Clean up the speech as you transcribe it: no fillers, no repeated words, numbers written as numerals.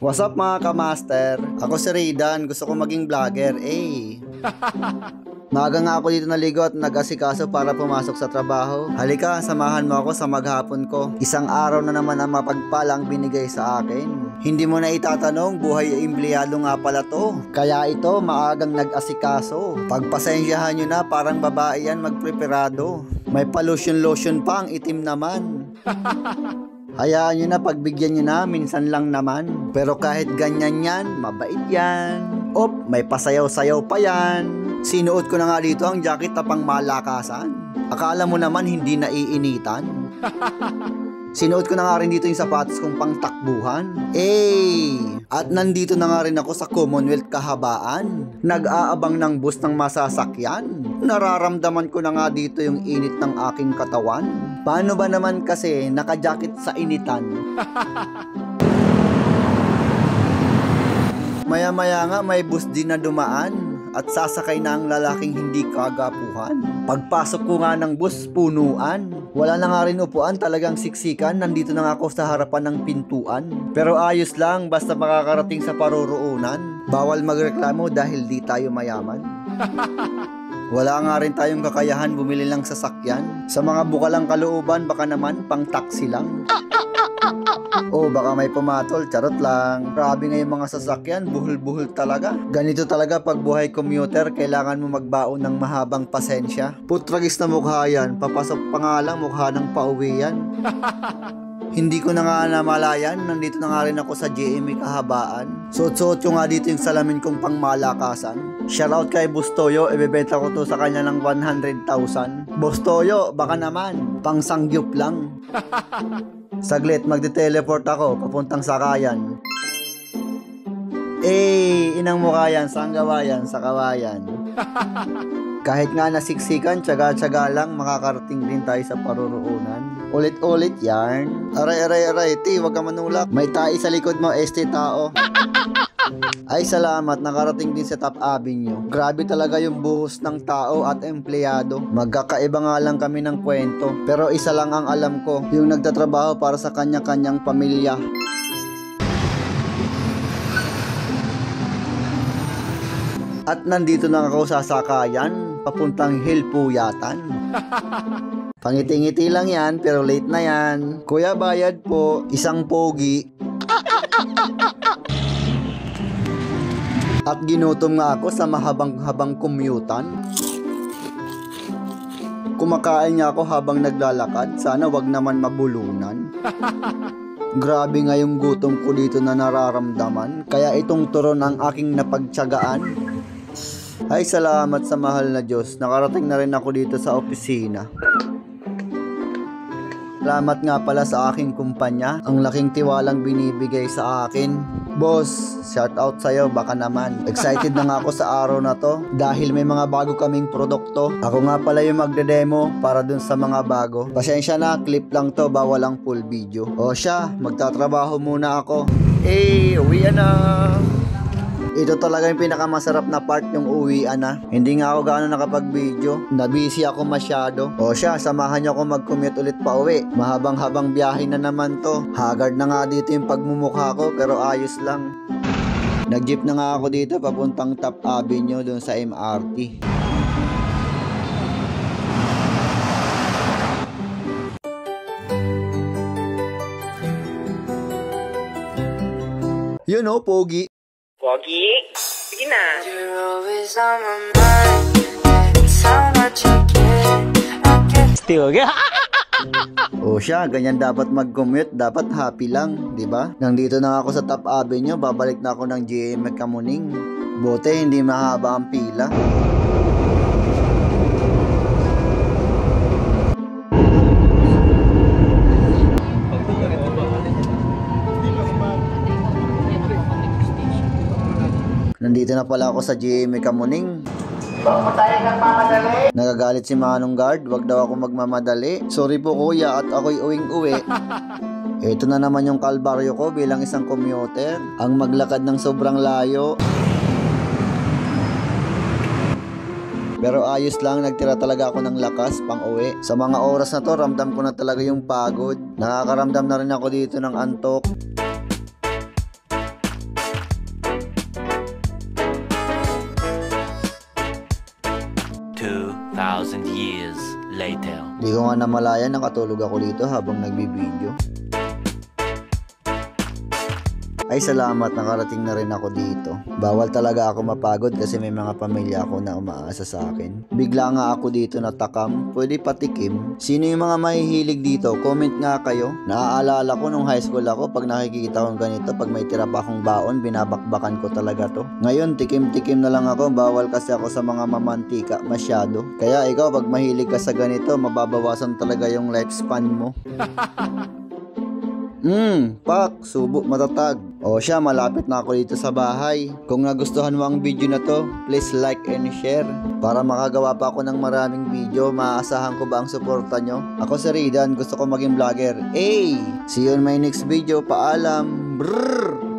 What's up mga kamaster? Ako si Raydan, gusto ko maging vlogger, Maaga nga ako dito naligo at nag-asikaso para pumasok sa trabaho. Halika, samahan mo ako sa maghapon ko. Isang araw na naman ang mapagpalang binigay sa akin. Hindi mo na itatanong, buhay empleyado nga pala to. Kaya ito, maagang nag-asikaso. Pagpasensyahan nyo na, parang babae yan magpreparado. May pa-lotion pa, ang itim naman. Hayaan nyo na, pagbigyan nyo na, minsan lang naman. Pero kahit ganyan yan, mabait yan. Op, may pasayaw-sayaw pa yan. Sinuot ko na nga dito ang jacket na pang malakasan. Akala mo naman hindi naiinitan. Sinuot ko na nga rin dito yung sapatos kong pang takbuhan. At nandito na nga rin ako sa Commonwealth kahabaan. Nag-aabang ng bus ng masasakyan. Nararamdaman ko na nga dito yung init ng aking katawan. Paano ba naman kasi naka-jacket sa initan? Maya-maya nga may bus din na dumaan. At sasakay na ang lalaking hindi kagapuhan. Pagpasok ko nga ng bus, punuan. Wala na nga rin upuan, talagang siksikan. Nandito na nga ako sa harapan ng pintuan. Pero ayos lang, basta makakarating sa paruroonan. Bawal magreklamo dahil di tayo mayaman. Wala nga rin tayong kakayahan bumili lang sasakyan. Sa mga bukalang kalooban, baka naman pang taxi lang. Baka may pumatol, charot lang. Grabe nga yung mga sasakyan, buhol-buhol talaga. Ganito talaga pag buhay commuter, kailangan mo magbaon ng mahabang pasensya. Putragis na mukha yan, papasok pa nga lang mukha ng pauwi yan. Hindi ko na nga namalayan, nandito na nga rin ako sa GMA kahabaan. Suot-suot ko nga dito yung salamin kong pang malakasan. Shoutout kay Bustoyo, ibebenta ko to sa kanya ng 100,000. Bustoyo, baka naman, pang sangyup lang. Saglit, magde-teleport ako, papuntang Sakayan. Inang mukha yan, saan gawa yan? Sa kawayan. Kahit nga nasiksikan, tsaga-tsaga lang, makakarating din tayo sa paruroonan. Ulit-ulit yarn. Aray, wag ka manulak. May tae sa likod mo, tao. Ay salamat, nakarating din sa Top Avenue. Grabe talaga yung buhos ng tao at empleyado. Magkakaiba nga lang kami ng kwento. Pero isa lang ang alam ko, yung nagtatrabaho para sa kanya-kanyang pamilya. At nandito na ako sa Sakayan, papuntang Hilpuyatan. Pangiti-ngiti lang yan, pero late na yan. Kuya, bayad po, isang pogi. At ginutom nga ako sa mahabang-habang commute-an. Kumakain nga ako habang naglalakad, sana wag naman mabulunan. Grabe nga yung gutom ko dito na nararamdaman, kaya itong turon ang aking napagtiyagaan. Ay salamat sa mahal na Diyos, nakarating na rin ako dito sa opisina. Salamat nga pala sa aking kumpanya, ang laking tiwalang binibigay sa akin. Boss, shout out sa'yo, baka naman. Excited na nga ako sa araw na to dahil may mga bago kaming produkto. Ako nga pala yung magde-demo para dun sa mga bago. Pasensya na, clip lang to, bawal ang full video. O siya, magtatrabaho muna ako. Uwian na. Ito talaga yung pinakamasarap na part, yung uwian na. Hindi nga ako gaano nakapag-video. Nabisi ako masyado. O siya, samahan niyo ako mag-commute ulit pa uwi. Mahabang-habang biyahe na naman to. Haggard na nga dito yung pagmumukha ko, pero ayos lang. Nag-jeep na nga ako dito papuntang Top Avenue dun sa MRT. You know, pogi. Pogi, sige na. Still, o siya, ganyan dapat mag-commute, dapat happy lang, di ba? Nandito na ako sa Top Avenue, babalik na ako ng GMA Kamuning. Bote, hindi mahaba ang pila. Nandito na pala ako sa GMA Kamuning. Nagagalit si Manong Guard, wag daw ako magmamadali. Sorry po kuya, at ako'y uwing-uwi. Ito na naman yung kalbaryo ko bilang isang commuter. Ang maglakad ng sobrang layo. Pero ayos lang, nagtira talaga ako ng lakas pang uwi. Sa mga oras na to, ramdam ko na talaga yung pagod. Nakakaramdam na rin ako dito ng antok. 2,000 years later. Di ko nga namalayan, nakatulog ako dito habang nagbibideo. Ay salamat, nakarating na rin ako dito. Bawal talaga ako mapagod kasi may mga pamilya ako na umaasa sa akin. Bigla nga ako dito natakam, pwede patikim. Sino yung mga mahihilig dito? Comment nga kayo. Naaalala ko nung high school ako, pag nakikita kong ganito, pag may tira pa akong baon, binabakbakan ko talaga to. Ngayon, tikim-tikim na lang ako, bawal kasi ako sa mga mamantika masyado. Kaya ikaw, pag mahilig ka sa ganito, mababawasan talaga yung lifespan mo. Pak, subo matatag. O siya, malapit na ako dito sa bahay. Kung nagustuhan mo ang video na to, please like and share. Para makagawa pa ako ng maraming video, maaasahan ko ba ang suporta nyo? Ako si Ridan, gusto ko maging vlogger. Hey! See you in my next video. Paalam! Brrr!